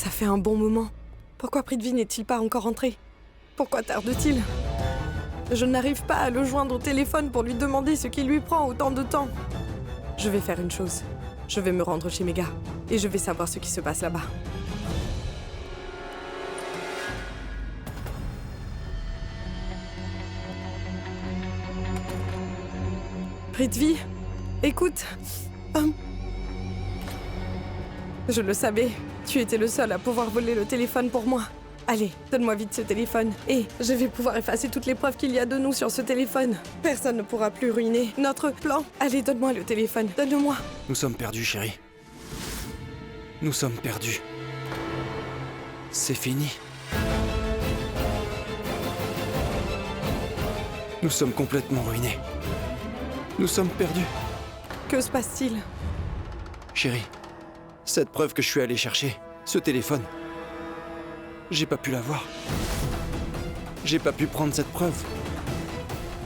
Ça fait un bon moment. Pourquoi Prithvi n'est-il pas encore rentré? Pourquoi tarde-t-il? Je n'arrive pas à le joindre au téléphone pour lui demander ce qui lui prend autant de temps. Je vais faire une chose. Je vais me rendre chez Megha et je vais savoir ce qui se passe là-bas. Prithvi, écoute. Je le savais. Tu étais le seul à pouvoir voler le téléphone pour moi. Allez, donne-moi vite ce téléphone. Et je vais pouvoir effacer toutes les preuves qu'il y a de nous sur ce téléphone. Personne ne pourra plus ruiner notre plan. Allez, donne-moi le téléphone. Donne-le-moi. Nous sommes perdus, chérie. Nous sommes perdus. C'est fini. Nous sommes complètement ruinés. Nous sommes perdus. Que se passe-t-il? Chérie, cette preuve que je suis allé chercher, ce téléphone, j'ai pas pu l'avoir. J'ai pas pu prendre cette preuve.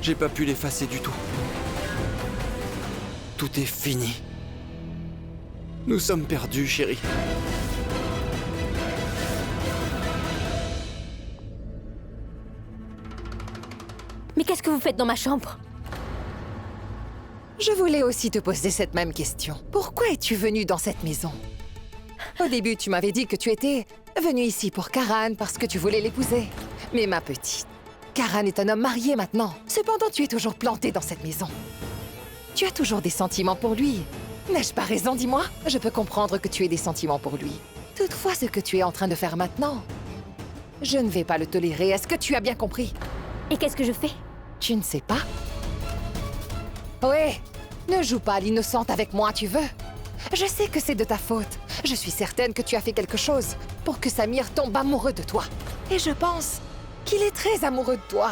J'ai pas pu l'effacer du tout. Tout est fini. Nous sommes perdus, chérie. Mais qu'est-ce que vous faites dans ma chambre? Je voulais aussi te poser cette même question. Pourquoi es-tu venue dans cette maison? Au début, tu m'avais dit que tu étais venue ici pour Karan parce que tu voulais l'épouser. Mais ma petite, Karan est un homme marié maintenant. Cependant, tu es toujours plantée dans cette maison. Tu as toujours des sentiments pour lui. N'ai-je pas raison, dis-moi? Je peux comprendre que tu aies des sentiments pour lui. Toutefois, ce que tu es en train de faire maintenant, je ne vais pas le tolérer. Est-ce que tu as bien compris? Et qu'est-ce que je fais? Tu ne sais pas? Ouais, ne joue pas à l'innocente avec moi, tu veux? Je sais que c'est de ta faute. Je suis certaine que tu as fait quelque chose pour que Samir tombe amoureux de toi. Et je pense qu'il est très amoureux de toi.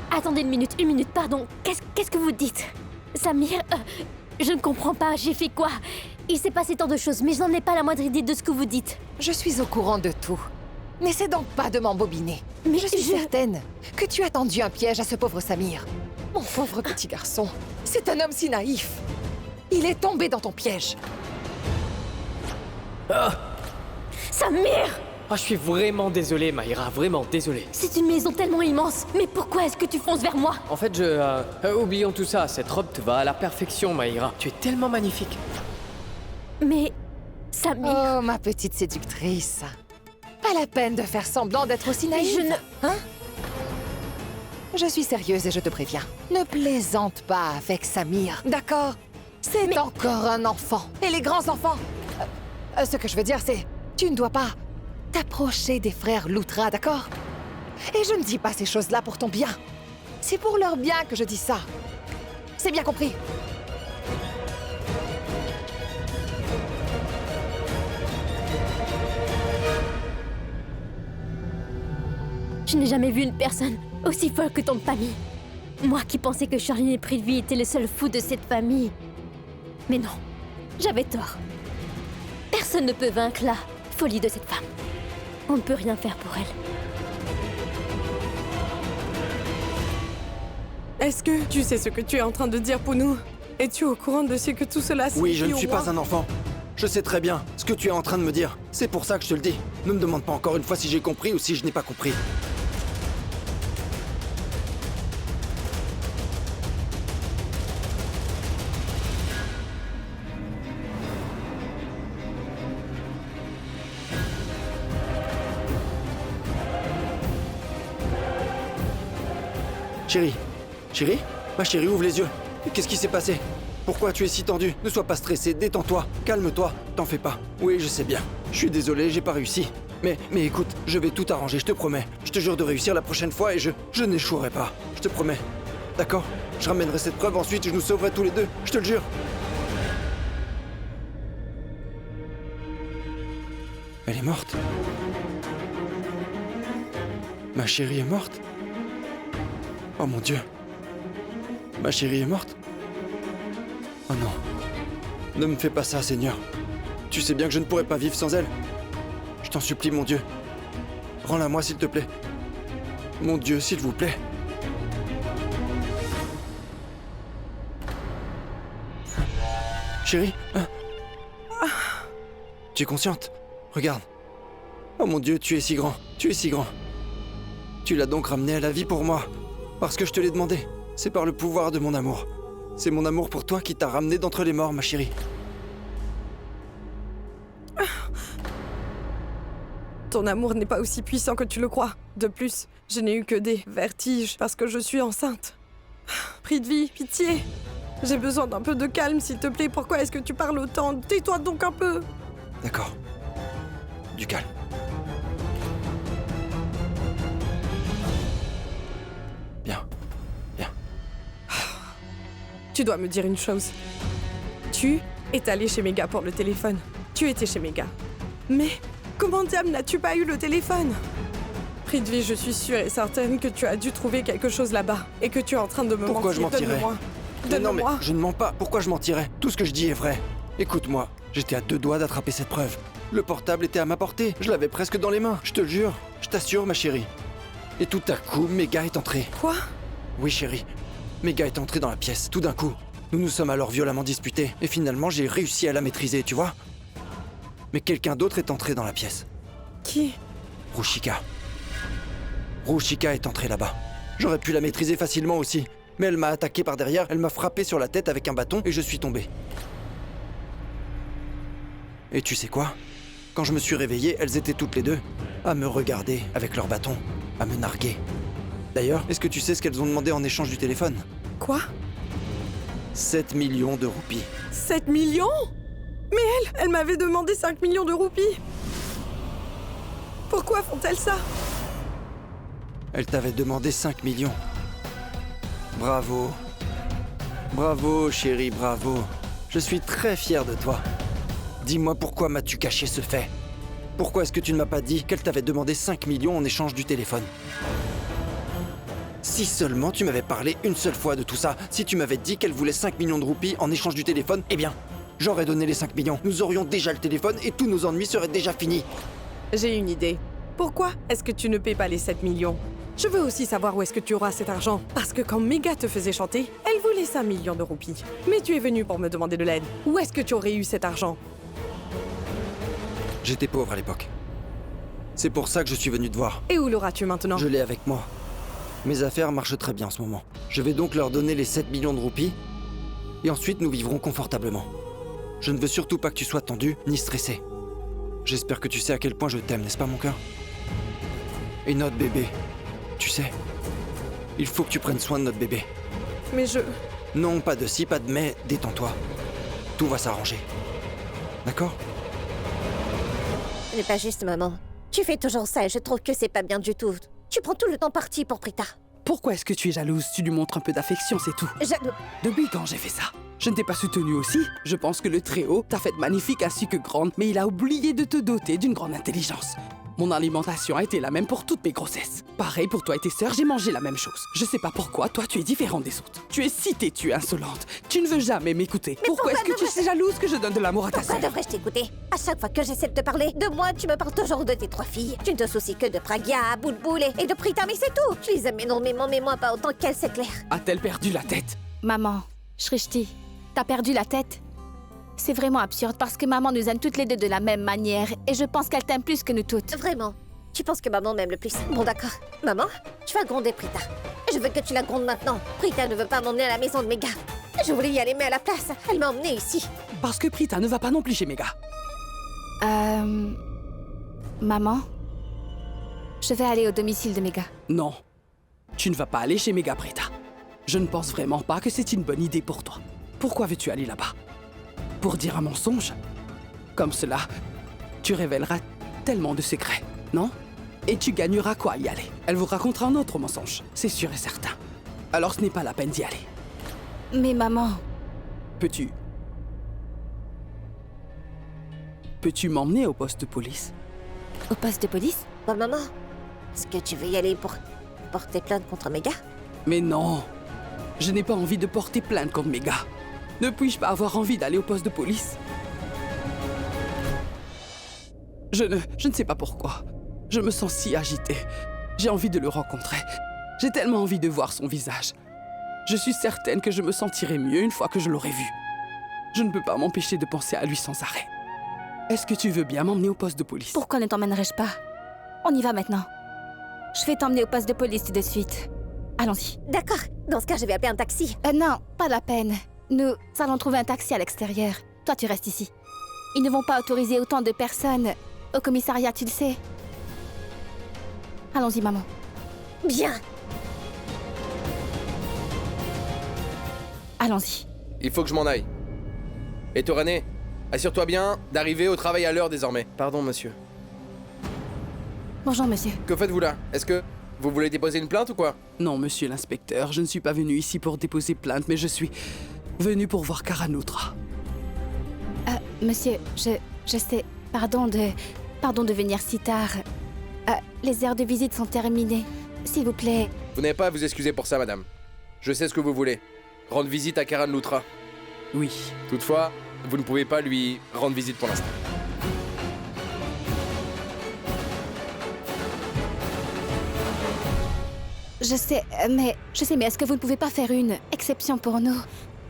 Attendez une minute, pardon. Qu'est-ce que vous dites? Samir, je ne comprends pas, j'ai fait quoi? Il s'est passé tant de choses, mais je n'en ai pas la moindre idée de ce que vous dites. Je suis au courant de tout. N'essaie donc pas de m'embobiner. Mais je suis certaine que tu as tendu un piège à ce pauvre Samir. Mon pauvre petit garçon, c'est un homme si naïf. Il est tombé dans ton piège. Samir! Ah, je suis vraiment désolé, Maïra, vraiment désolé. C'est une maison tellement immense, mais pourquoi est-ce que tu fonces vers moi? En fait, oublions tout ça, cette robe te va à la perfection, Maïra. Tu es tellement magnifique. Mais... Samir... Oh, ma petite séductrice. Pas la peine de faire semblant d'être aussi naïve. Je ne... Hein? Je suis sérieuse et je te préviens. Ne plaisante pas avec Samir, d'accord? C'est encore un enfant. Et les grands enfants... ce que je veux dire, c'est... Tu ne dois pas t'approcher des frères Loutra, d'accord? Et je ne dis pas ces choses-là pour ton bien. C'est pour leur bien que je dis ça. C'est bien compris? Je n'ai jamais vu une personne aussi folle que ton famille. Moi qui pensais que Charline et Prithvi étaient les seuls fous de cette famille. Mais non, j'avais tort. Personne ne peut vaincre la folie de cette femme. On ne peut rien faire pour elle. Est-ce que tu sais ce que tu es en train de dire, Pounou? Es-tu au courant de ce que tout cela signifie? Oui, je ne au suis roi? pas un enfant. Je sais très bien ce que tu es en train de me dire. C'est pour ça que je te le dis. Ne me demande pas encore une fois si j'ai compris ou si je n'ai pas compris. Chérie, chérie, ma chérie, ouvre les yeux. Qu'est-ce qui s'est passé? Pourquoi tu es si tendue? Ne sois pas stressée, détends-toi, calme-toi, t'en fais pas. Oui, je sais bien. Je suis désolé, j'ai pas réussi. Mais écoute, je vais tout arranger, je te promets. Je te jure de réussir la prochaine fois et je n'échouerai pas. Je te promets. D'accord? Je ramènerai cette preuve ensuite et je nous sauverai tous les deux. Je te le jure. Elle est morte. Ma chérie est morte. Oh mon Dieu. Ma chérie est morte. Oh non. Ne me fais pas ça, Seigneur. Tu sais bien que je ne pourrais pas vivre sans elle. Je t'en supplie, mon Dieu. Rends-la moi, s'il te plaît. Mon Dieu, s'il vous plaît. Chérie, hein? Tu es consciente? Regarde. Oh Oh mon Dieu, tu es si grand. Tu es si grand. Tu l'as donc ramené à la vie pour moi. Parce que je te l'ai demandé. C'est par le pouvoir de mon amour. C'est mon amour pour toi qui t'a ramené d'entre les morts, ma chérie. Ton amour n'est pas aussi puissant que tu le crois. De plus, je n'ai eu que des vertiges parce que je suis enceinte. Prithvi, pitié. J'ai besoin d'un peu de calme, s'il te plaît. Pourquoi est-ce que tu parles autant? Tais-toi donc un peu. D'accord. Du calme. Bien. Bien. Tu dois me dire une chose. Tu es allé chez Mega pour le téléphone. Tu étais chez Mega. Mais comment diable n'as-tu pas eu le téléphone? Prithvi, je suis sûre et certaine que tu as dû trouver quelque chose là-bas et que tu es en train de me Pourquoi je mentir. mentirais? Donne-le-moi. Mais non, mais Donne-le-moi. je ne mens pas. Pourquoi je mentirais? Tout ce que je dis est vrai. Écoute-moi, j'étais à 2 doigts d'attraper cette preuve. Le portable était à ma portée. Je l'avais presque dans les mains. Je te le jure. Je t'assure, ma chérie. Et tout à coup, Mega est entrée. Quoi? Oui, chérie. Mega est entrée dans la pièce, tout d'un coup. Nous nous sommes alors violemment disputés. Et finalement, j'ai réussi à la maîtriser, tu vois? Mais quelqu'un d'autre est entré dans la pièce. Qui? Ruchika. Ruchika est entrée là-bas. J'aurais pu la maîtriser facilement aussi. Mais elle m'a attaqué par derrière, elle m'a frappé sur la tête avec un bâton et je suis tombé. Et tu sais quoi? Quand je me suis réveillé, elles étaient toutes les deux à me regarder avec leur bâton, à me narguer. D'ailleurs, est-ce que tu sais ce qu'elles ont demandé en échange du téléphone? Quoi? 7 millions de roupies. 7 millions? Mais elle m'avait demandé 5 millions de roupies. Pourquoi font-elles ça? Elle t'avait demandé 5 millions. Bravo. Bravo, chérie, bravo. Je suis très fier de toi. Dis-moi pourquoi m'as-tu caché ce fait? Pourquoi est-ce que tu ne m'as pas dit qu'elle t'avait demandé 5 millions en échange du téléphone? Si seulement tu m'avais parlé une seule fois de tout ça, si tu m'avais dit qu'elle voulait 5 millions de roupies en échange du téléphone, eh bien, j'aurais donné les 5 millions. Nous aurions déjà le téléphone et tous nos ennuis seraient déjà finis. J'ai une idée. Pourquoi est-ce que tu ne paies pas les 7 millions? Je veux aussi savoir où est-ce que tu auras cet argent. Parce que quand Mega te faisait chanter, elle voulait 5 millions de roupies. Mais tu es venu pour me demander de l'aide. Où est-ce que tu aurais eu cet argent? J'étais pauvre à l'époque. C'est pour ça que je suis venu te voir. Et où l'auras-tu maintenant? Je l'ai avec moi. Mes affaires marchent très bien en ce moment. Je vais donc leur donner les 7 millions de roupies. Et ensuite, nous vivrons confortablement. Je ne veux surtout pas que tu sois tendu ni stressé. J'espère que tu sais à quel point je t'aime, n'est-ce pas, mon cœur? Et notre bébé. Tu sais, il faut que tu prennes soin de notre bébé. Mais je... Non, pas de si, pas de mais, détends-toi. Tout va s'arranger. D'accord? Ce n'est pas juste, maman. Tu fais toujours ça et je trouve que c'est pas bien du tout. Tu prends tout le temps parti pour Prita. Pourquoi est-ce que tu es jalouse? Tu lui montres un peu d'affection, c'est tout. Jaloux. Depuis quand j'ai fait ça? Je ne t'ai pas soutenue aussi? Je pense que le Très-Haut t'a faite magnifique ainsi que grande, mais il a oublié de te doter d'une grande intelligence. Mon alimentation a été la même pour toutes mes grossesses. Pareil pour toi et tes sœurs, j'ai mangé la même chose. Je sais pas pourquoi, toi tu es différent des autres. Tu es si têtue, insolente. Tu ne veux jamais m'écouter. Pourquoi est-ce que tu es jalouse que je donne de l'amour à ta Pourquoi sœur? devrais-je t'écouter? À chaque fois que j'essaie de te parler de moi, tu me parles toujours de tes 3 filles. Tu ne te soucies que de Pragya, Boulboul et de Prita, mais c'est tout. Je les aime énormément, mais moi pas autant qu'elle, c'est clair. A-t-elle perdu la tête? Maman, Shrishti, t'as perdu la tête? C'est vraiment absurde parce que maman nous aime toutes les deux de la même manière et je pense qu'elle t'aime plus que nous toutes. Vraiment. Tu penses que maman m'aime le plus? Bon, d'accord. Maman, tu vas gronder Prita. Je veux que tu la grondes maintenant. Prita ne veut pas m'emmener à la maison de Mega. Je voulais y aller, mais à la place, elle m'a emmenée ici. Parce que Prita ne va pas non plus chez Mega. Maman, je vais aller au domicile de Mega. Non, tu ne vas pas aller chez Mega, Prita. Je ne pense vraiment pas que c'est une bonne idée pour toi. Pourquoi veux-tu aller là-bas? Pour dire un mensonge? Comme cela, tu révéleras tellement de secrets, non? Et tu gagneras quoi à y aller? Elle vous racontera un autre mensonge, c'est sûr et certain. Alors ce n'est pas la peine d'y aller. Mais maman, Peux-tu m'emmener au poste de police? au poste de police? Bon, maman, est-ce que tu veux y aller pour porter plainte contre Mega? Mais non, je n'ai pas envie de porter plainte contre Mega. Ne puis-je pas avoir envie d'aller au poste de police? Je ne sais pas pourquoi. Je me sens si agitée. J'ai envie de le rencontrer. J'ai tellement envie de voir son visage. Je suis certaine que je me sentirai mieux une fois que je l'aurai vu. Je ne peux pas m'empêcher de penser à lui sans arrêt. Est-ce que tu veux bien m'emmener au poste de police? Pourquoi ne t'emmènerais-je pas? on y va maintenant. Je vais t'emmener au poste de police tout de suite. Allons-y. D'accord. Dans ce cas, je vais appeler un taxi. Non, pas la peine. Nous allons trouver un taxi à l'extérieur. Toi, tu restes ici. Ils ne vont pas autoriser autant de personnes au commissariat, tu le sais. Allons-y, maman. Bien. Allons-y. Il faut que je m'en aille. Et Torané, assure-toi bien d'arriver au travail à l'heure désormais. Pardon, monsieur. Bonjour, monsieur. Que faites-vous là? Est-ce que vous voulez déposer une plainte ou quoi? Non, monsieur l'inspecteur, je ne suis pas venu ici pour déposer plainte, mais je suis venu pour voir Karanutra. Monsieur, je sais... Pardon de venir si tard. Les heures de visite sont terminées. S'il vous plaît... Vous n'avez pas à vous excuser pour ça, madame. Je sais ce que vous voulez. Rendre visite à Karanutra. Oui. Toutefois, vous ne pouvez pas lui rendre visite pour l'instant. Je sais, mais est-ce que vous ne pouvez pas faire une exception pour nous?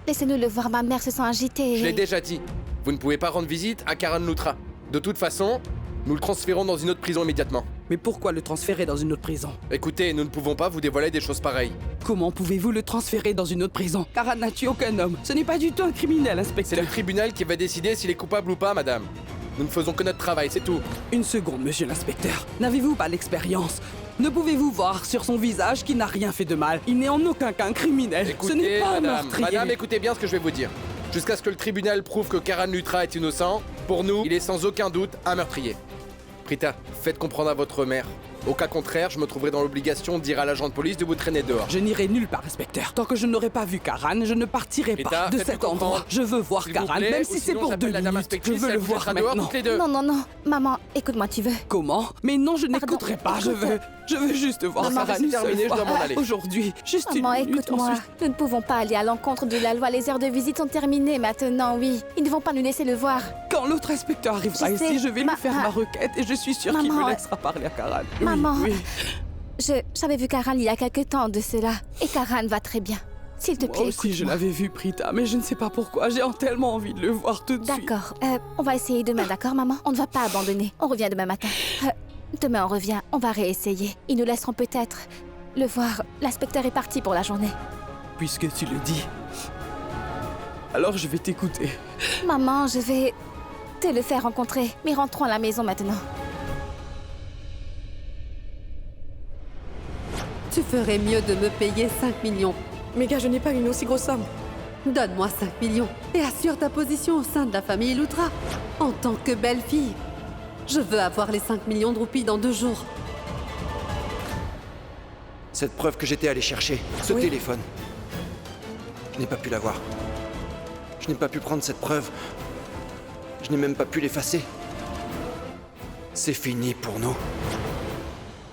Laissez-nous le voir, ma mère se sent agitée. Je l'ai déjà dit. Vous ne pouvez pas rendre visite à Karanutra. De toute façon, nous le transférons dans une autre prison immédiatement. Mais pourquoi le transférer dans une autre prison? Écoutez, nous ne pouvons pas vous dévoiler des choses pareilles. Comment pouvez-vous le transférer dans une autre prison? Karan n'a tué aucun homme. Ce n'est pas du tout un criminel, C'est inspecteur. le tribunal qui va décider s'il est coupable ou pas, madame. Nous ne faisons que notre travail, c'est tout. Une seconde, monsieur l'inspecteur. N'avez-vous pas l'expérience? Ne pouvez-vous voir sur son visage qu'il n'a rien fait de mal? Il n'est en aucun cas un criminel. Ce n'est Écoutez, pas un madame, meurtrier. madame, écoutez bien ce que je vais vous dire. Jusqu'à ce que le tribunal prouve que Karanutra est innocent, pour nous, il est sans aucun doute un meurtrier. Prita, faites comprendre à votre mère. Au cas contraire, je me trouverai dans l'obligation de dire à l'agent de police de vous traîner dehors. Je n'irai nulle part, inspecteur. Tant que je n'aurai pas vu Karan, je ne partirai Rita, pas de faites-le cet endroit. comprendre. Je veux voir S'il vous Karan, plaît, même ou si c'est sinon pour j'appelle 2 la dame minutes. Je inspectrice, veux elle le vous voir mettra dehors maintenant. toutes les deux. Non, non, non. Maman, écoute-moi, tu veux. Comment? Mais non, je Pardon, n'écouterai pas. écoute. Je veux juste voir Maman, Karan c'est une seule terminé, je fois. dois m'en aller. Aujourd'hui, juste Maman, une minute. écoute-moi. Ensuite, Nous ne pouvons pas aller à l'encontre de la loi. Les heures de visite sont terminées maintenant, oui. Ils ne vont pas nous laisser le voir. quand l'autre inspecteur arrivera Je sais, ici, je vais lui faire ma requête et je suis sûre qu'il me Maman, laissera parler à Karan. Oui, Maman. oui. J'avais vu Karan il y a quelque temps de cela. Et Karan va très bien. S'il te plaît, Moi aussi, je écoute-moi. l'avais vu, Prita, mais je ne sais pas pourquoi. J'ai tellement envie de le voir tout de suite. D'accord. On va essayer demain, d'accord, maman? On ne va pas abandonner. On revient demain matin. Demain, on revient. On va réessayer. Ils nous laisseront peut-être le voir. L'inspecteur est parti pour la journée. Puisque tu le dis, alors je vais t'écouter. Maman, je vais te le faire rencontrer. Mais rentrons à la maison maintenant. Tu ferais mieux de me payer 5 millions. Mais gars, je n'ai pas une aussi grosse somme. Donne-moi 5 millions et assure ta position au sein de la famille Lutra. En tant que belle-fille, je veux avoir les 5 millions de roupies dans 2 jours. Cette preuve que j'étais allé chercher, ce Oui. téléphone. Je n'ai pas pu l'avoir. Je n'ai pas pu prendre cette preuve. Je n'ai même pas pu l'effacer. C'est fini pour nous.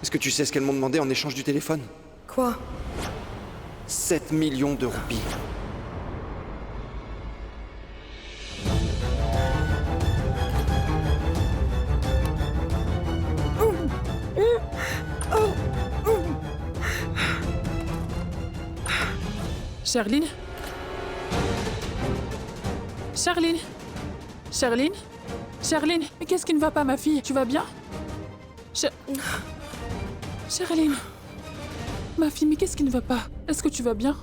Est-ce que tu sais ce qu'elles m'ont demandé en échange du téléphone? Quoi? 7 millions de roupies. Charline? Charline? Charline? Charline? Mais qu'est-ce qui ne va pas, ma fille? Tu vas bien? Charline? Ma fille, mais qu'est-ce qui ne va pas? Est-ce que tu vas bien?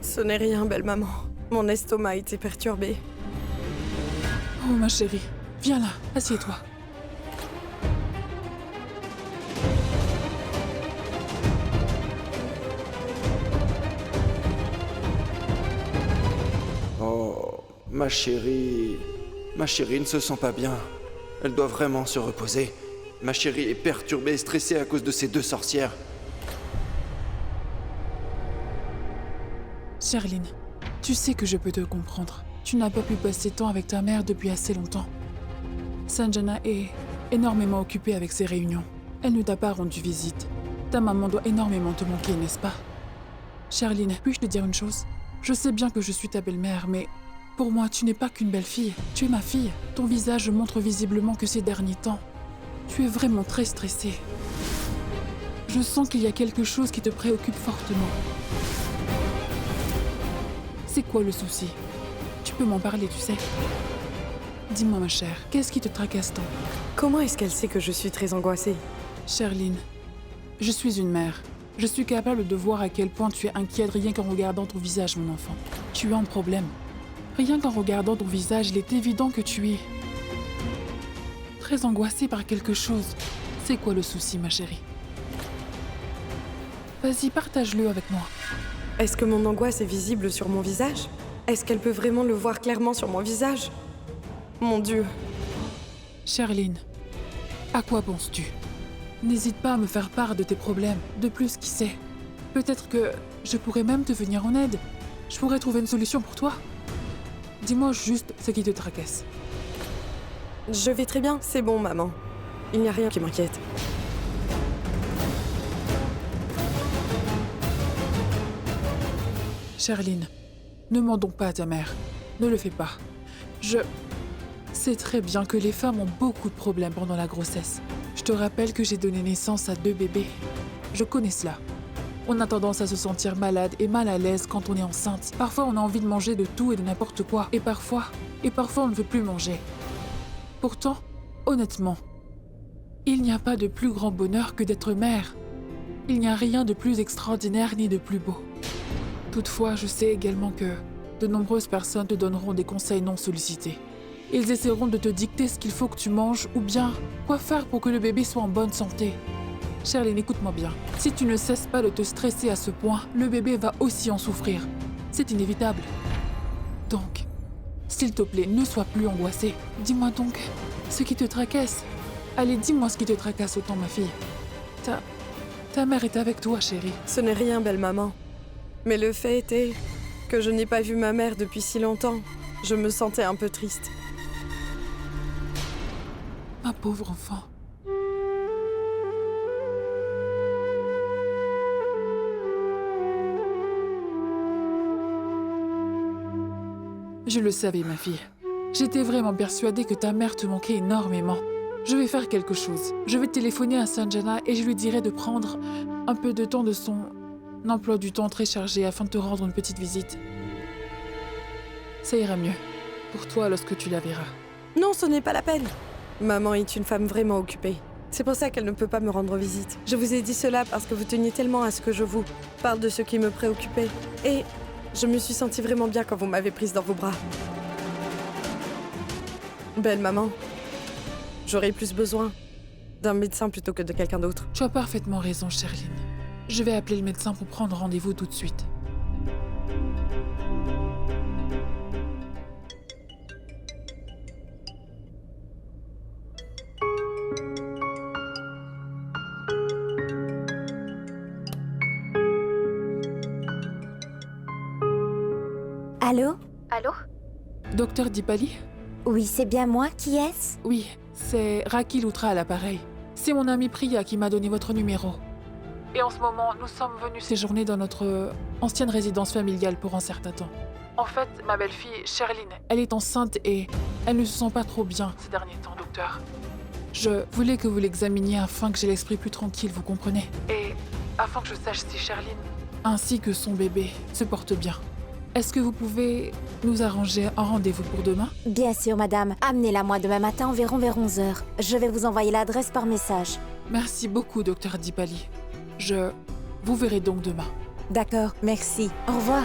Ce n'est rien, belle maman. Mon estomac a été perturbé. Oh, ma chérie. Viens là, assieds-toi. Oh, ma chérie. Ma chérie ne se sent pas bien. Elle doit vraiment se reposer. Ma chérie est perturbée et stressée à cause de ces 2 sorcières. Charline, tu sais que je peux te comprendre. Tu n'as pas pu passer de temps avec ta mère depuis assez longtemps. Sanjana est énormément occupée avec ses réunions. Elle ne t'a pas rendu visite. Ta maman doit énormément te manquer, n'est-ce pas? Charline, puis-je te dire une chose? Je sais bien que je suis ta belle-mère, mais pour moi, tu n'es pas qu'une belle-fille. Tu es ma fille. Ton visage montre visiblement que ces derniers temps, tu es vraiment très stressée. Je sens qu'il y a quelque chose qui te préoccupe fortement. C'est quoi le souci? Tu peux m'en parler, tu sais. Dis-moi, ma chère, qu'est-ce qui te tracasse tant? Comment est-ce qu'elle sait que je suis très angoissée? Sherline, je suis une mère. Je suis capable de voir à quel point tu es inquiète rien qu'en regardant ton visage, mon enfant. Tu as un problème. Rien qu'en regardant ton visage, il est évident que tu es très angoissée par quelque chose. C'est quoi le souci, ma chérie? Vas-y, partage-le avec moi. Est-ce que mon angoisse est visible sur mon visage? Est-ce qu'elle peut vraiment le voir clairement sur mon visage? Mon Dieu. Sherline, à quoi penses-tu? N'hésite pas à me faire part de tes problèmes. De plus, qui sait? Peut-être que je pourrais même te venir en aide. Je pourrais trouver une solution pour toi. Dis-moi juste ce qui te tracasse. Je vais très bien, c'est bon, maman. Il n'y a rien qui m'inquiète. Sherline, ne mens donc pas à ta mère. Ne le fais pas. Je sais très bien que les femmes ont beaucoup de problèmes pendant la grossesse. Je te rappelle que j'ai donné naissance à 2 bébés. Je connais cela. On a tendance à se sentir malade et mal à l'aise quand on est enceinte. Parfois, on a envie de manger de tout et de n'importe quoi. Et parfois, on ne veut plus manger. Pourtant, honnêtement, il n'y a pas de plus grand bonheur que d'être mère. Il n'y a rien de plus extraordinaire ni de plus beau. Toutefois, je sais également que de nombreuses personnes te donneront des conseils non sollicités. Ils essaieront de te dicter ce qu'il faut que tu manges ou bien quoi faire pour que le bébé soit en bonne santé. Sherline, écoute-moi bien. Si tu ne cesses pas de te stresser à ce point, le bébé va aussi en souffrir. C'est inévitable. Donc, s'il te plaît, ne sois plus angoissée. Dis-moi donc ce qui te tracasse. Allez, dis-moi ce qui te tracasse autant, ma fille. Ta mère est avec toi, chérie. Ce n'est rien, belle maman. Mais le fait est que je n'ai pas vu ma mère depuis si longtemps. Je me sentais un peu triste. Ma pauvre enfant. Je le savais, ma fille. J'étais vraiment persuadée que ta mère te manquait énormément. Je vais faire quelque chose. Je vais téléphoner à Sanjana et je lui dirai de prendre un peu de temps de son emploi du temps très chargé afin de te rendre une petite visite. Ça ira mieux pour toi lorsque tu la verras. Non, ce n'est pas la peine. Maman est une femme vraiment occupée. C'est pour ça qu'elle ne peut pas me rendre visite. Je vous ai dit cela parce que vous teniez tellement à ce que je vous parle de ce qui me préoccupait. Et je me suis sentie vraiment bien quand vous m'avez prise dans vos bras. Belle maman, j'aurais plus besoin d'un médecin plutôt que de quelqu'un d'autre. Tu as parfaitement raison, Sherline. Je vais appeler le médecin pour prendre rendez-vous tout de suite. Allô? Allô? Docteur Dipali? Oui, c'est bien moi. Qui est-ce? Oui, c'est Raki Loutra à l'appareil. C'est mon amie Priya qui m'a donné votre numéro. Et en ce moment, nous sommes venus séjourner dans notre ancienne résidence familiale pour un certain temps. En fait, ma belle-fille, Sherline, elle est enceinte et elle ne se sent pas trop bien ces derniers temps, docteur. Je voulais que vous l'examiniez afin que j'ai l'esprit plus tranquille, vous comprenez? Et afin que je sache si Sherline, ainsi que son bébé, se portent bien. Est-ce que vous pouvez nous arranger un rendez-vous pour demain? Bien sûr, madame. Amenez-la moi demain matin environ vers 11h. Je vais vous envoyer l'adresse par message. Merci beaucoup, docteur Dipali. Je vous verrai donc demain. D'accord, merci. Au revoir.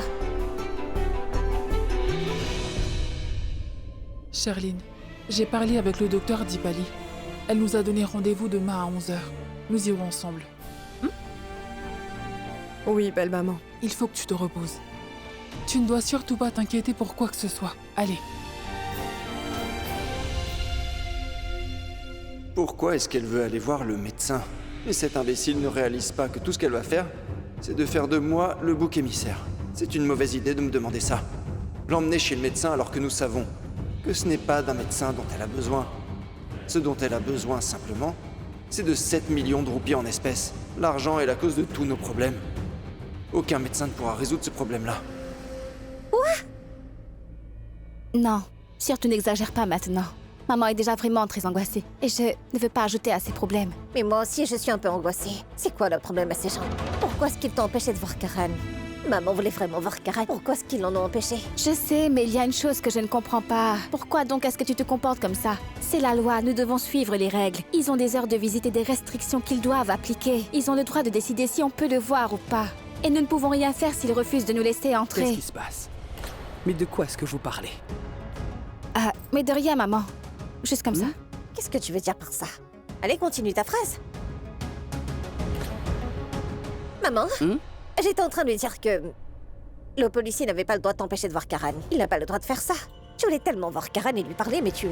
Sherline, j'ai parlé avec le docteur Dipali. Elle nous a donné rendez-vous demain à 11h. Nous irons ensemble. Oui, belle maman. Il faut que tu te reposes. Tu ne dois surtout pas t'inquiéter pour quoi que ce soit. Allez. Pourquoi est-ce qu'elle veut aller voir le médecin? Et cette imbécile ne réalise pas que tout ce qu'elle va faire, c'est de faire de moi le bouc émissaire. C'est une mauvaise idée de me demander ça. L'emmener chez le médecin alors que nous savons que ce n'est pas d'un médecin dont elle a besoin. Ce dont elle a besoin simplement, c'est de 7 millions de roupies en espèces. L'argent est la cause de tous nos problèmes. Aucun médecin ne pourra résoudre ce problème-là. Non, surtout n'exagère pas maintenant. Maman est déjà vraiment très angoissée et je ne veux pas ajouter à ses problèmes. Mais moi aussi, je suis un peu angoissée. C'est quoi le problème à ces gens? Pourquoi est-ce qu'ils t'ont empêché de voir Karen? Maman voulait vraiment voir Karan. Pourquoi est-ce qu'ils l'en ont empêché? Je sais, mais il y a une chose que je ne comprends pas. Pourquoi donc est-ce que tu te comportes comme ça? C'est la loi, nous devons suivre les règles. Ils ont des heures de visite et des restrictions qu'ils doivent appliquer. Ils ont le droit de décider si on peut le voir ou pas. Et nous ne pouvons rien faire s'ils refusent de nous laisser entrer. Qu'est-ce qui se passe? Mais de quoi est-ce que vous parlez? Ah, mais de rien, maman. Juste comme ça. Qu'est-ce que tu veux dire par ça? Allez, continue ta phrase. Maman, j'étais en train de lui dire que le policier n'avait pas le droit de t'empêcher de voir Karan. Il n'a pas le droit de faire ça. Tu voulais tellement voir Karan et lui parler, mais tu...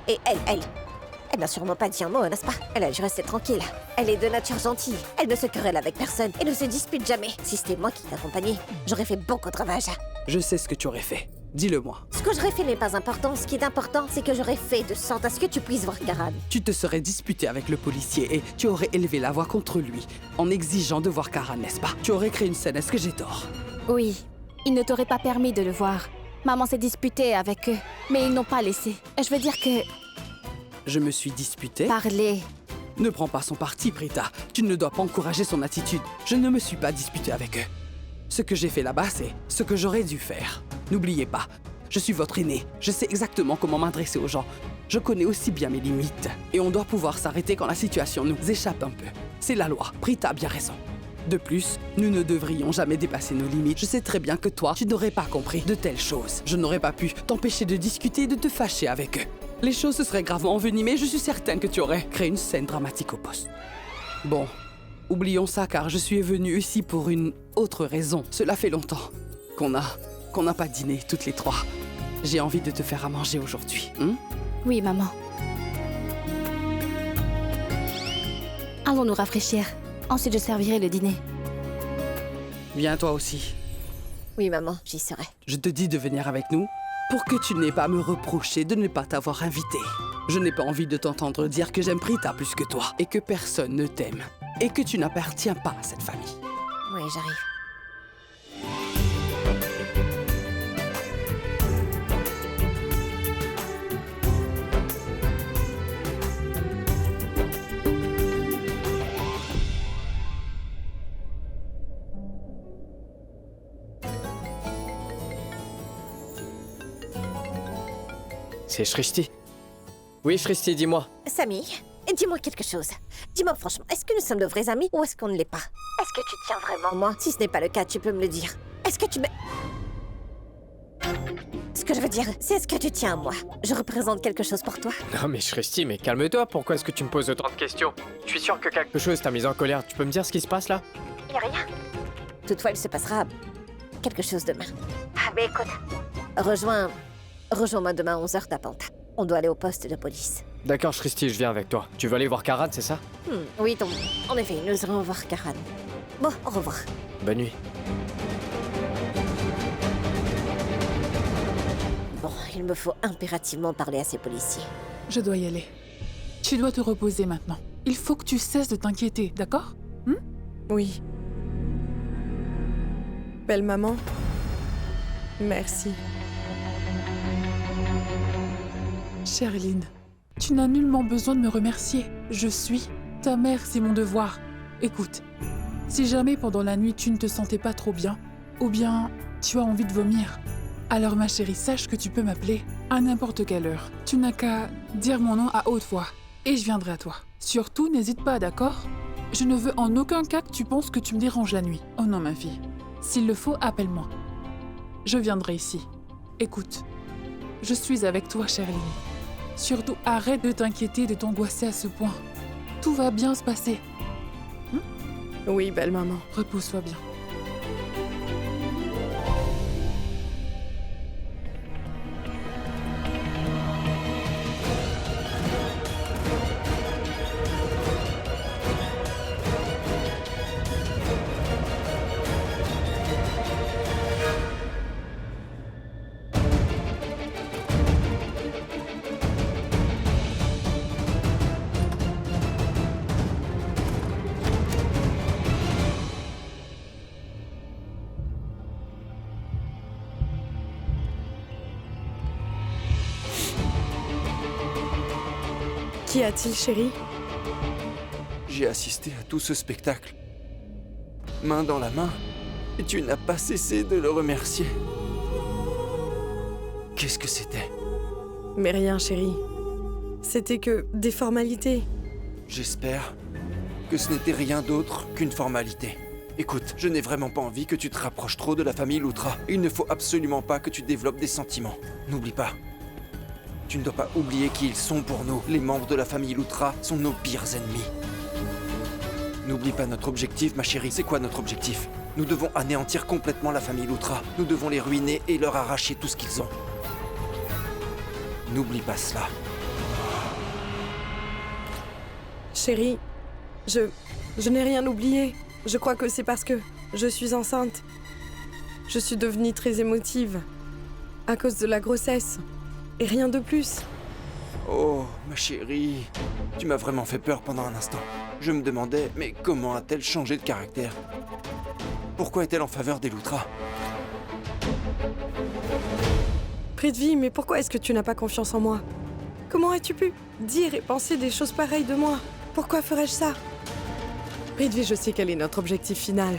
Et elle n'a sûrement pas dit un mot, n'est-ce pas? Elle a dû rester tranquille. Elle est de nature gentille. Elle ne se querelle avec personne et ne se dispute jamais. Si c'était moi qui t'accompagnais, j'aurais fait beaucoup de ravages. Je sais ce que tu aurais fait. Dis-le-moi. Ce que j'aurais fait n'est pas important. Ce qui est important, c'est que j'aurais fait de sorte à ce que tu puisses voir Karan. Tu te serais disputé avec le policier et tu aurais élevé la voix contre lui en exigeant de voir Karan, n'est-ce pas? Tu aurais créé une scène, est-ce que j'ai tort? Oui, il ne t'aurait pas permis de le voir. Maman s'est disputée avec eux, mais ils n'ont pas laissé. Je veux dire que... Je me suis disputé? Parler. Ne prends pas son parti, Prita. Tu ne dois pas encourager son attitude. Je ne me suis pas disputé avec eux. Ce que j'ai fait là-bas, c'est ce que j'aurais dû faire. N'oubliez pas, je suis votre aîné. Je sais exactement comment m'adresser aux gens. Je connais aussi bien mes limites. Et on doit pouvoir s'arrêter quand la situation nous échappe un peu. C'est la loi. Prita a bien raison. De plus, nous ne devrions jamais dépasser nos limites. Je sais très bien que toi, tu n'aurais pas compris de telles choses. Je n'aurais pas pu t'empêcher de discuter et de te fâcher avec eux. Les choses se seraient gravement envenimées, je suis certaine que tu aurais créé une scène dramatique au poste. Bon, oublions ça car je suis venue ici pour une autre raison. Cela fait longtemps qu'on n'a pas dîné toutes les trois. J'ai envie de te faire à manger aujourd'hui. Oui, maman. Allons nous rafraîchir. Ensuite, je servirai le dîner. Viens toi aussi. Oui, maman, j'y serai. Je te dis de venir avec nous pour que tu n'aies pas à me reprocher de ne pas t'avoir invité. Je n'ai pas envie de t'entendre dire que j'aime Prita plus que toi et que personne ne t'aime et que tu n'appartiens pas à cette famille. Oui, j'arrive. C'est Shrishti. Oui, Shrishti, dis-moi. Samy, dis-moi quelque chose. Dis-moi franchement, est-ce que nous sommes de vrais amis ou est-ce qu'on ne l'est pas? Est-ce que tu tiens vraiment à moi? Si ce n'est pas le cas, tu peux me le dire. Est-ce que tu me... Ce que je veux dire, c'est est-ce que tu tiens à moi? Je représente quelque chose pour toi? Non mais Shrishti, mais calme-toi, pourquoi est-ce que tu me poses autant de questions? Je suis sûr que quelque chose t'a mise en colère, tu peux me dire ce qui se passe là? Y a rien. Toutefois, il se passera quelque chose demain. Ah, mais écoute, rejoins-moi demain à 11h ta pente. On doit aller au poste de police. D'accord Shrishti, je viens avec toi. Tu veux aller voir Karan, c'est ça? Oui, en effet, nous irons voir Karan. Bon, au revoir. Bonne nuit. Bon, il me faut impérativement parler à ces policiers. Je dois y aller. Tu dois te reposer maintenant. Il faut que tu cesses de t'inquiéter, d'accord? Oui. Belle maman. Merci. Sherline, tu n'as nullement besoin de me remercier. Je suis ta mère, c'est mon devoir. Écoute, si jamais pendant la nuit tu ne te sentais pas trop bien, ou bien tu as envie de vomir, alors ma chérie, sache que tu peux m'appeler à n'importe quelle heure. Tu n'as qu'à dire mon nom à haute voix et je viendrai à toi. Surtout, n'hésite pas, d'accord? Je ne veux en aucun cas que tu penses que tu me déranges la nuit. Oh non, ma fille. S'il le faut, appelle-moi. Je viendrai ici. Écoute, je suis avec toi, Sherline. Surtout, arrête de t'inquiéter et de t'angoisser à ce point. Tout va bien se passer. Oui, belle maman. Repose-toi bien. Qu'y a-t-il, chérie? J'ai assisté à tout ce spectacle. Main dans la main, Et tu n'as pas cessé de le remercier. Qu'est-ce que c'était? Mais rien, chérie. C'était que des formalités. J'espère que ce n'était rien d'autre qu'une formalité. Écoute, je n'ai vraiment pas envie que tu te rapproches trop de la famille Loutra. Il ne faut absolument pas que tu développes des sentiments. N'oublie pas. Tu ne dois pas oublier qui ils sont pour nous. Les membres de la famille Loutra sont nos pires ennemis. N'oublie pas notre objectif, ma chérie. C'est quoi notre objectif? Nous devons anéantir complètement la famille Loutra. Nous devons les ruiner et leur arracher tout ce qu'ils ont. N'oublie pas cela. Chérie, je n'ai rien oublié. Je crois que c'est parce que je suis enceinte. Je suis devenue très émotive. À cause de la grossesse. Et rien de plus. Oh, ma chérie. Tu m'as vraiment fait peur pendant un instant. Je me demandais, mais comment a-t-elle changé de caractère? Pourquoi est-elle en faveur des Loutra? Prithvi, mais pourquoi est-ce que tu n'as pas confiance en moi? Comment as-tu pu dire et penser des choses pareilles de moi? Pourquoi ferais-je ça? Prithvi, je sais quel est notre objectif final.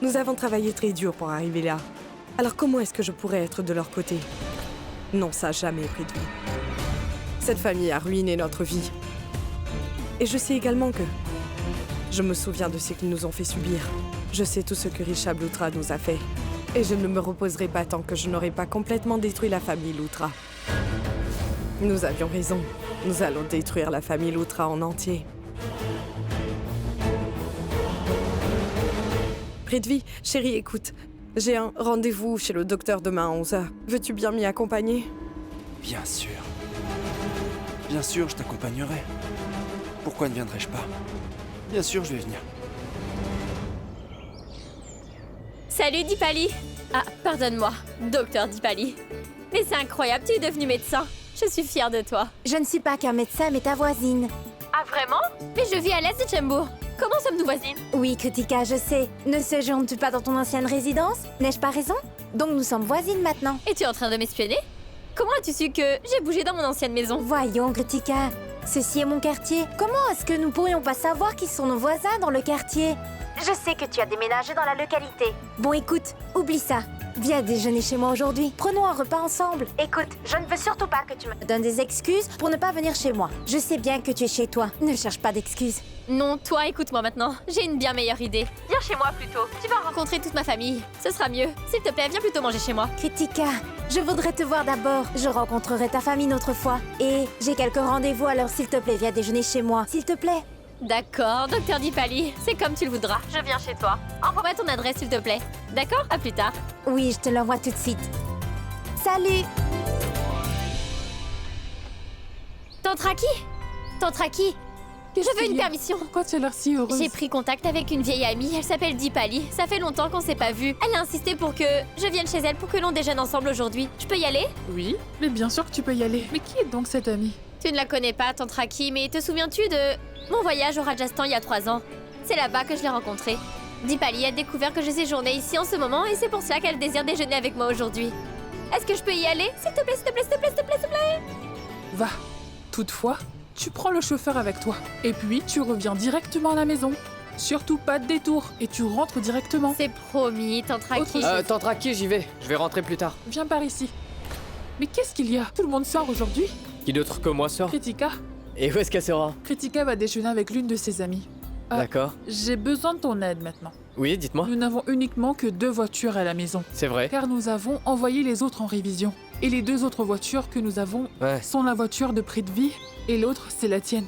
Nous avons travaillé très dur pour arriver là. Alors comment est-ce que je pourrais être de leur côté? Non, ça jamais, Prithvi. Cette famille a ruiné notre vie. Et je sais également que... Je me souviens de ce qu'ils nous ont fait subir. Je sais tout ce que Rishabh Loutra nous a fait. Et je ne me reposerai pas tant que je n'aurai pas complètement détruit la famille Loutra. Nous avions raison. Nous allons détruire la famille Loutra en entier. Prithvi, chérie, écoute. J'ai un rendez-vous chez le docteur demain à 11h. Veux-tu bien m'y accompagner? Bien sûr. Bien sûr, je t'accompagnerai. Pourquoi ne viendrais-je pas? Bien sûr, je vais venir. Salut Deepali. Ah, pardonne-moi, docteur Deepali. Mais c'est incroyable, tu es devenu médecin. Je suis fière de toi. Je ne suis pas qu'un médecin, mais ta voisine. Ah vraiment? Mais je vis à l'est de Chembur. Comment sommes-nous voisines? Oui, Kritika, je sais. Ne séjournes-tu pas dans ton ancienne résidence? N'ai-je pas raison? Donc nous sommes voisines maintenant. Et tu es en train de m'espionner? Comment as-tu su que j'ai bougé dans mon ancienne maison? Voyons, Kritika. Ceci est mon quartier. Comment est-ce que nous pourrions pas savoir qui sont nos voisins dans le quartier? Je sais que tu as déménagé dans la localité. Bon, écoute, oublie ça. Viens déjeuner chez moi aujourd'hui. Prenons un repas ensemble. Écoute, je ne veux surtout pas que tu me donnes des excuses pour ne pas venir chez moi. Je sais bien que tu es chez toi. Ne cherche pas d'excuses. Non, toi, écoute-moi maintenant. J'ai une bien meilleure idée. Viens chez moi plutôt. Tu vas rencontrer toute ma famille. Ce sera mieux. S'il te plaît, viens plutôt manger chez moi. Kritika, je voudrais te voir d'abord. Je rencontrerai ta famille une autre fois. Et j'ai quelques rendez-vous, alors s'il te plaît, viens déjeuner chez moi. S'il te plaît. D'accord, docteur Deepali. C'est comme tu le voudras. Je viens chez toi. Envoie-moi ton adresse, s'il te plaît. D'accord? À plus tard. Oui, je te l'envoie tout de suite. Salut! Tantraki? Tantraki? Je veux une permission. Pourquoi tu as l'air si heureuse? J'ai pris contact avec une vieille amie, elle s'appelle Deepali. Ça fait longtemps qu'on s'est pas vus. Elle a insisté pour que je vienne chez elle pour que l'on déjeune ensemble aujourd'hui. Je peux y aller? Oui, mais bien sûr que tu peux y aller. Mais qui est donc cette amie? Tu ne la connais pas, Tantraki, mais te souviens-tu de mon voyage au Rajasthan il y a 3 ans? C'est là-bas que je l'ai rencontrée. Deepali a découvert que je séjournais ici en ce moment et c'est pour cela qu'elle désire déjeuner avec moi aujourd'hui. Est-ce que je peux y aller? S'il te plaît, s'il te plaît, s'il te plaît, s'il te plaît, s'il te plaît. Va. Toutefois, tu prends le chauffeur avec toi. Et puis, tu reviens directement à la maison. Surtout pas de détour. Et tu rentres directement. C'est promis, Tantraki. Tantraki, j'y vais. Je vais rentrer plus tard. Viens par ici. Mais qu'est-ce qu'il y a? Tout le monde sort aujourd'hui? Qui d'autre que moi sort? Kritika. Et où est-ce qu'elle sera? Kritika va déjeuner avec l'une de ses amies. D'accord. J'ai besoin de ton aide maintenant. Oui, dites-moi. Nous n'avons uniquement que 2 voitures à la maison. C'est vrai. Car nous avons envoyé les autres en révision. Et les 2 autres voitures que nous avons sont la voiture de Prithvi et l'autre, c'est la tienne.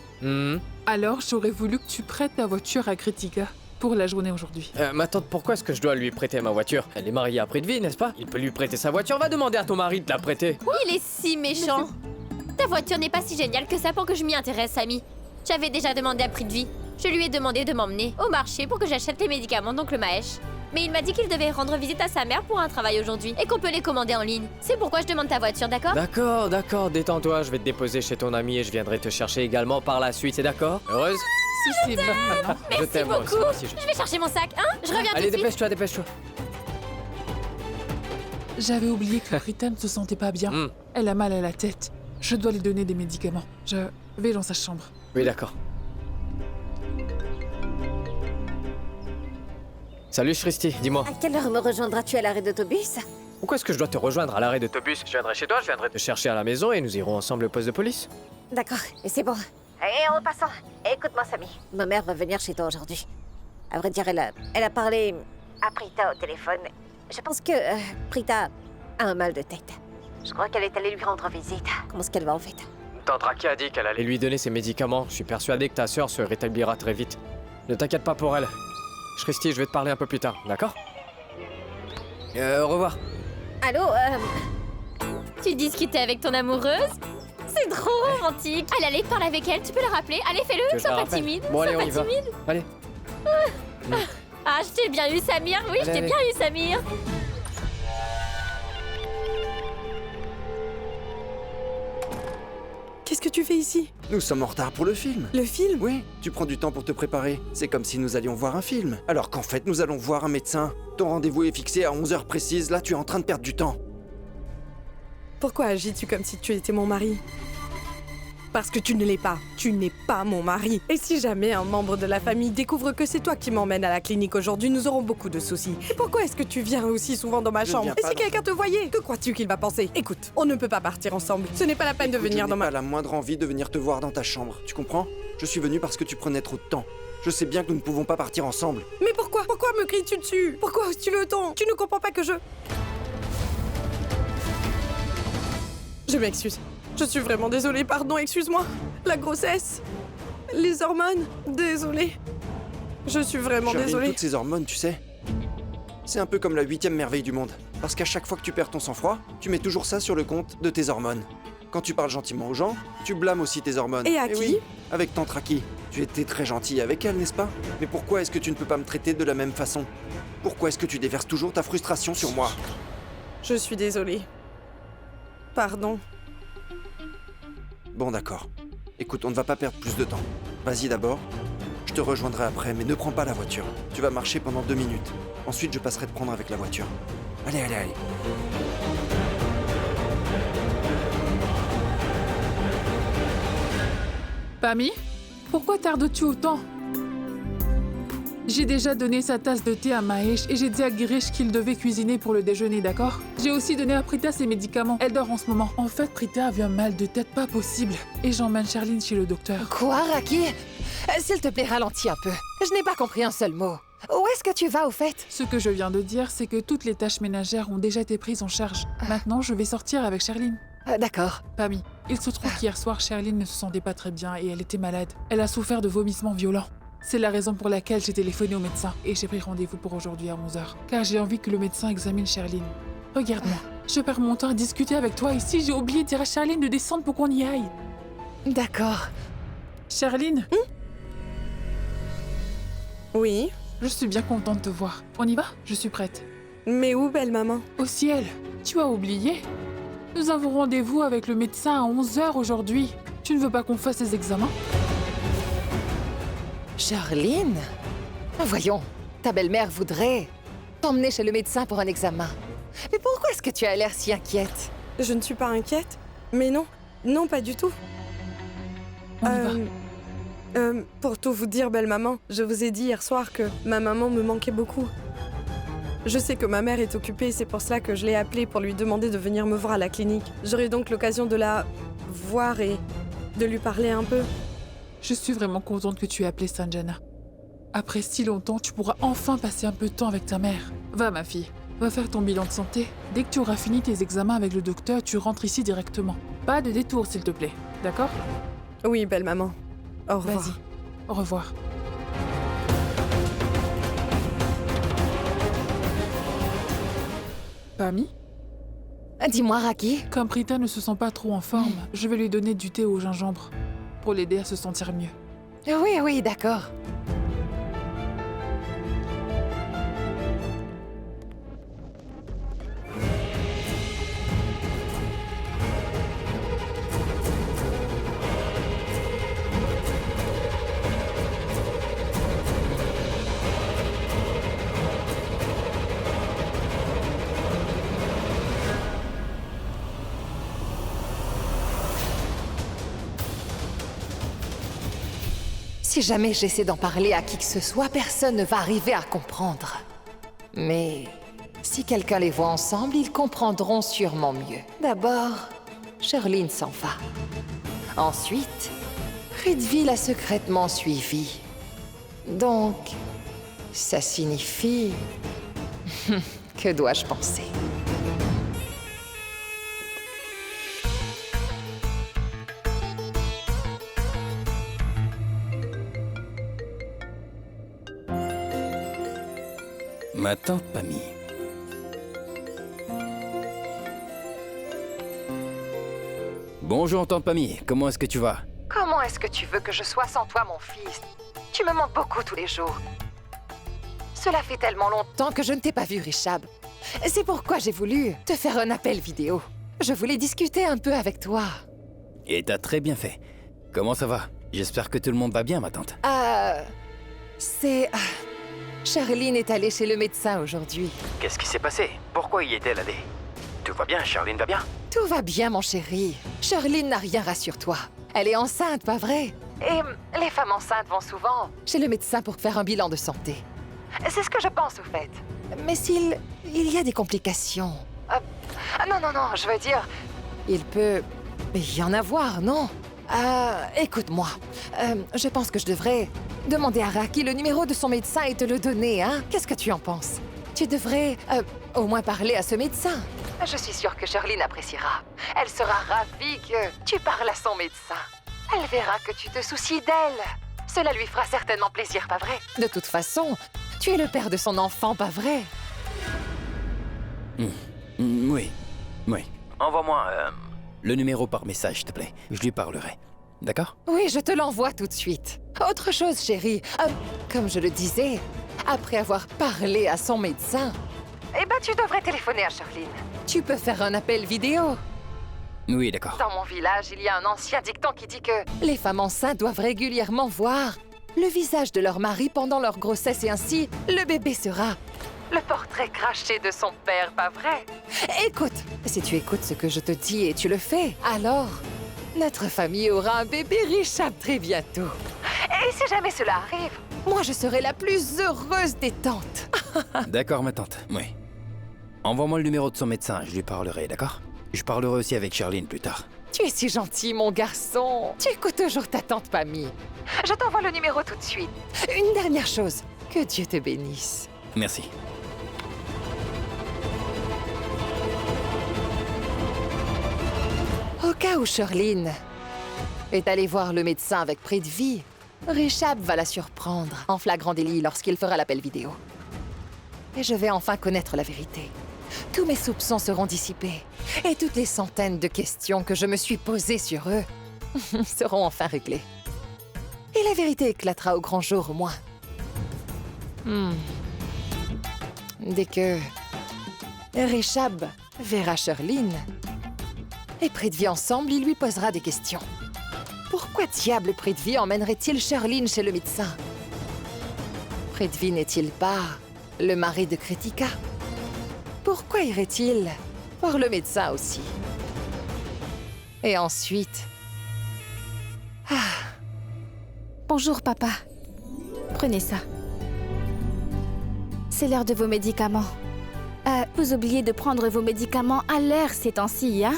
Alors, j'aurais voulu que tu prêtes ta voiture à Kritika pour la journée aujourd'hui. Ma tante, pourquoi est-ce que je dois lui prêter ma voiture? Elle est mariée à Prithvi, n'est-ce pas? Il peut lui prêter sa voiture. Va demander à ton mari de la prêter. Il est si méchant. Ta voiture n'est pas si géniale que ça pour que je m'y intéresse, Ami. J'avais déjà demandé à Prithvi. Je lui ai demandé de m'emmener au marché pour que j'achète les médicaments d'oncle Mahesh. Mais il m'a dit qu'il devait rendre visite à sa mère pour un travail aujourd'hui et qu'on peut les commander en ligne. C'est pourquoi je demande ta voiture, d'accord? D'accord, détends-toi. Je vais te déposer chez ton ami et je viendrai te chercher également par la suite, c'est d'accord? Heureuse? Si c'est vrai maintenant. Je Merci t'aime, moi aussi, beaucoup. moi aussi, Je vais chercher mon sac, hein? Je reviens Allez, tout de suite. dépêche-toi. J'avais oublié que Rita ne se sentait pas bien. Elle a mal à la tête. Je dois lui donner des médicaments. Je vais dans sa chambre. Oui, d'accord. Salut Shristi, dis-moi. À quelle heure me rejoindras-tu à l'arrêt d'autobus? Pourquoi est-ce que je dois te rejoindre à l'arrêt d'autobus? Je viendrai chez toi, je viendrai te chercher à la maison et nous irons ensemble au poste de police. D'accord, et c'est bon. Et en passant, écoute-moi, Samy. Ma mère va venir chez toi aujourd'hui. À vrai dire, elle a parlé à Prita au téléphone. Je pense que Prita a un mal de tête. Je crois qu'elle est allée lui rendre visite. Comment est-ce qu'elle va en fait? Tante Raki a dit qu'elle allait lui donner ses médicaments. Je suis persuadé que ta sœur se rétablira très vite. Ne t'inquiète pas pour elle. Shristi, je vais te parler un peu plus tard, d'accord? Au revoir. Allô, Tu discutais avec ton amoureuse? C'est trop romantique. Allez, parle avec elle, tu peux la rappeler. Allez, Que fais-le, je sois la pas rappelle. timide. Bon, allez, sois on pas y va. timide. Allez. Ah, je t'ai bien eu, Samir. Oui, je Allez, t'ai allez. bien eu, Samir. Qu'est-ce que tu fais ici? Nous sommes en retard pour le film. Le film? Oui, tu prends du temps pour te préparer. C'est comme si nous allions voir un film. Alors qu'en fait, nous allons voir un médecin. Ton rendez-vous est fixé à 11 heures précises. Là, tu es en train de perdre du temps. Pourquoi agis-tu comme si tu étais mon mari? Parce que tu ne l'es pas. Tu n'es pas mon mari. Et si jamais un membre de la famille découvre que c'est toi qui m'emmène à la clinique aujourd'hui, nous aurons beaucoup de soucis. Et pourquoi est-ce que tu viens aussi souvent dans ma Je chambre? viens Et pas si dans- quelqu'un te voyait? Que crois-tu qu'il va penser? Écoute, on ne peut pas partir ensemble. Ce n'est pas la peine de Écoute, venir je dans n'ai ma... pas la moindre envie de venir te voir dans ta chambre. Tu comprends? Je suis venu parce que tu prenais trop de temps. Je sais bien que nous ne pouvons pas partir ensemble. Mais pourquoi? Pourquoi me cries-tu dessus? Pourquoi oses-tu le ton? Tu ne comprends pas que je... Je m'excuse. Je suis vraiment désolée, pardon, excuse-moi. La grossesse, les hormones, désolée. Je suis vraiment Charline, désolée. toutes ces hormones, tu sais. C'est un peu comme la 8e merveille du monde. Parce qu'à chaque fois que tu perds ton sang-froid, tu mets toujours ça sur le compte de tes hormones. Quand tu parles gentiment aux gens, tu blâmes aussi tes hormones. Et à qui? oui, avec Tante Raki. Tu étais très gentil avec elle, n'est-ce pas? Mais pourquoi est-ce que tu ne peux pas me traiter de la même façon? Pourquoi est-ce que tu déverses toujours ta frustration sur moi? Je suis désolée. Pardon. Bon, d'accord. Écoute, on ne va pas perdre plus de temps. Vas-y d'abord. Je te rejoindrai après, mais ne prends pas la voiture. Tu vas marcher pendant 2 minutes. Ensuite, je passerai te prendre avec la voiture. Allez, allez, allez. Pammy, pourquoi tardes-tu autant? J'ai déjà donné sa tasse de thé à Mahesh et j'ai dit à Girish qu'il devait cuisiner pour le déjeuner, d'accord? J'ai aussi donné à Prita ses médicaments. Elle dort en ce moment. En fait, Prita avait un mal de tête pas possible. Et j'emmène Charline chez le docteur. Quoi, Raki? S'il te plaît, ralentis un peu. Je n'ai pas compris un seul mot. Où est-ce que tu vas, au fait? Ce que je viens de dire, c'est que toutes les tâches ménagères ont déjà été prises en charge. Maintenant, je vais sortir avec Charline. D'accord. Pammy, il se trouve qu'hier soir, Charline ne se sentait pas très bien et elle était malade. Elle a souffert de vomissements violents. C'est la raison pour laquelle j'ai téléphoné au médecin et j'ai pris rendez-vous pour aujourd'hui à 11h. Car j'ai envie que le médecin examine Charline. Regarde-moi, je perds mon temps à discuter avec toi ici. J'ai oublié de dire à Charline de descendre pour qu'on y aille. D'accord. Charline, Oui? je suis bien contente de te voir. On y va? Je suis prête. Mais où, belle maman? Au ciel, tu as oublié? Nous avons rendez-vous avec le médecin à 11h aujourd'hui. Tu ne veux pas qu'on fasse les examens? Charline? Voyons, ta belle-mère voudrait t'emmener chez le médecin pour un examen. Mais pourquoi est-ce que tu as l'air si inquiète? Je ne suis pas inquiète. Mais non, non, pas du tout. On y va. Pour tout vous dire, belle maman, je vous ai dit hier soir que ma maman me manquait beaucoup. Je sais que ma mère est occupée, c'est pour cela que je l'ai appelée pour lui demander de venir me voir à la clinique. J'aurai donc l'occasion de la voir et de lui parler un peu. Je suis vraiment contente que tu aies appelé Sanjana. Après si longtemps, tu pourras enfin passer un peu de temps avec ta mère. Va, ma fille, va faire ton bilan de santé. Dès que tu auras fini tes examens avec le docteur, tu rentres ici directement. Pas de détour, s'il te plaît. D'accord? Oui, belle maman. Au revoir. Vas-y. Au revoir. Pammy, Dis-moi, Raki. comme Prita ne se sent pas trop en forme, je vais lui donner du thé au gingembre pour l'aider à se sentir mieux. Oui, oui, d'accord. Si jamais j'essaie d'en parler à qui que ce soit, personne ne va arriver à comprendre. Mais si quelqu'un les voit ensemble, ils comprendront sûrement mieux. D'abord, Charlene s'en va. Ensuite, Prithvi l'a secrètement suivi. Donc, ça signifie... que dois-je penser? Ma tante Pammy. Bonjour tante Pammy, comment est-ce que tu vas? Comment est-ce que tu veux que je sois sans toi, mon fils? Tu me manques beaucoup tous les jours. Cela fait tellement longtemps que je ne t'ai pas vu, Rishab. C'est pourquoi j'ai voulu te faire un appel vidéo. Je voulais discuter un peu avec toi. Et t'as très bien fait. Comment ça va? J'espère que tout le monde va bien, ma tante. Charlene est allée chez le médecin aujourd'hui. Qu'est-ce qui s'est passé? Pourquoi y est-elle allée? Tout va bien, Charlene va bien? Tout va bien, mon chéri. Charlene n'a rien, rassure-toi. Elle est enceinte, pas vrai? Et les femmes enceintes vont souvent chez le médecin pour faire un bilan de santé. C'est ce que je pense, au fait. Mais s'il y a des complications... non, je veux dire... Il peut y en avoir, non? Écoute-moi. Je pense que je devrais demander à Raki le numéro de son médecin et te le donner, hein? Qu'est-ce que tu en penses? Tu devrais au moins parler à ce médecin. Je suis sûre que Charlene appréciera. Elle sera ravie que tu parles à son médecin. Elle verra que tu te soucies d'elle. Cela lui fera certainement plaisir, pas vrai? De toute façon, tu es le père de son enfant, pas vrai? Oui. Envoie-moi le numéro par message, s'il te plaît. Je lui parlerai. D'accord? Oui, je te l'envoie tout de suite. Autre chose, chérie. Comme je le disais, après avoir parlé à son médecin, tu devrais téléphoner à Charlene. Tu peux faire un appel vidéo. Oui, d'accord. Dans mon village, il y a un ancien dicton qui dit que les femmes enceintes doivent régulièrement voir le visage de leur mari pendant leur grossesse et ainsi, le bébé sera le portrait craché de son père, pas vrai? Écoute, si tu écoutes ce que je te dis et tu le fais, alors notre famille aura un bébé Rishab très bientôt. Et si jamais cela arrive, moi je serai la plus heureuse des tantes. D'accord, ma tante. Oui. Envoie-moi le numéro de son médecin, je lui parlerai, d'accord? Je parlerai aussi avec Charlene plus tard. Tu es si gentil, mon garçon. Tu écoutes toujours ta tante Pammy. Je t'envoie le numéro tout de suite. Une dernière chose. Que Dieu te bénisse. Merci. Au cas où Charlene est allée voir le médecin avec Prithvi, Rishab va la surprendre en flagrant délit lorsqu'il fera l'appel vidéo. Et je vais enfin connaître la vérité. Tous mes soupçons seront dissipés. Et toutes les centaines de questions que je me suis posées sur eux seront enfin réglées. Et la vérité éclatera au grand jour, au moins. Dès que Rishab verra Charlene et Prithvi ensemble, il lui posera des questions. Pourquoi diable Prithvi emmènerait-il Charlene chez le médecin? Prithvi n'est-il pas le mari de Kritika? Pourquoi irait-il voir le médecin aussi? Et ensuite... Bonjour, papa. Prenez ça. C'est l'heure de vos médicaments. Vous oubliez de prendre vos médicaments à l'heure ces temps-ci, hein?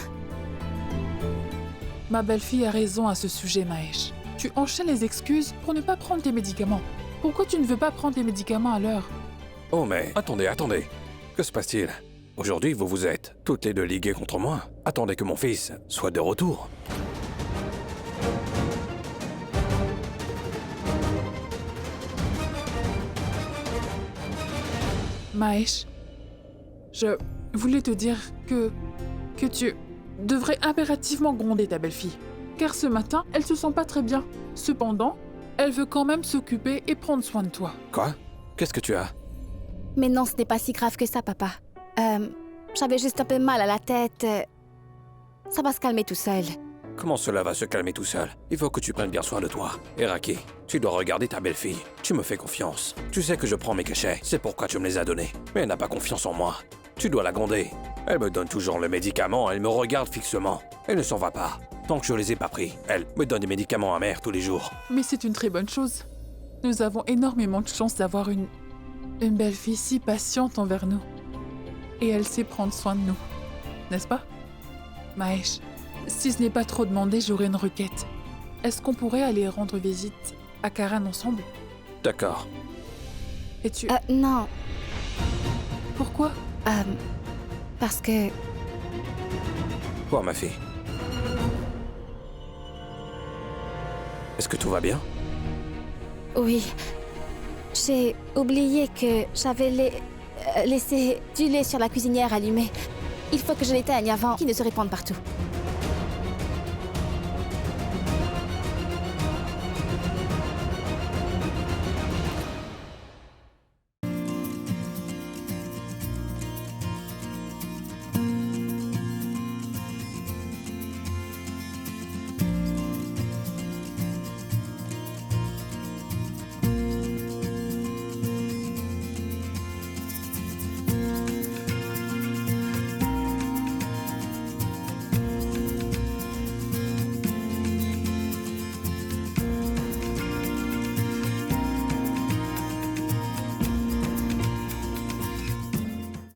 Ma belle-fille a raison à ce sujet, Mahesh. Tu enchaînes les excuses pour ne pas prendre tes médicaments. Pourquoi tu ne veux pas prendre tes médicaments à l'heure? Oh mais, attendez. Que se passe-t-il? Aujourd'hui, vous êtes toutes les deux liguées contre moi. Attendez que mon fils soit de retour. Mahesh, je voulais te dire que tu devrais impérativement gronder ta belle-fille. Car ce matin, elle se sent pas très bien. Cependant, elle veut quand même s'occuper et prendre soin de toi. Quoi? Qu'est-ce que tu as? Mais non, ce n'est pas si grave que ça, papa. J'avais juste un peu mal à la tête. Ça va se calmer tout seul. Comment cela va se calmer tout seul? Il faut que tu prennes bien soin de toi. Et Raki, tu dois regarder ta belle-fille. Tu me fais confiance. Tu sais que je prends mes cachets, c'est pourquoi tu me les as donnés. Mais elle n'a pas confiance en moi. Tu dois la gronder. Elle me donne toujours le médicament, elle me regarde fixement. Elle ne s'en va pas. Tant que je les ai pas pris, elle me donne des médicaments amers tous les jours. Mais c'est une très bonne chose. Nous avons énormément de chance d'avoir une Une belle fille si patiente envers nous. Et elle sait prendre soin de nous. N'est-ce pas? Mahesh, si ce n'est pas trop demandé, j'aurais une requête. Est-ce qu'on pourrait aller rendre visite à Karan ensemble? D'accord. Et tu... Non. Pourquoi? Parce que... Quoi, ma fille? Est-ce que tout va bien? Oui. J'ai oublié que j'avais laissé du lait sur la cuisinière allumée. Il faut que je l'éteigne avant qu'il ne se répande partout.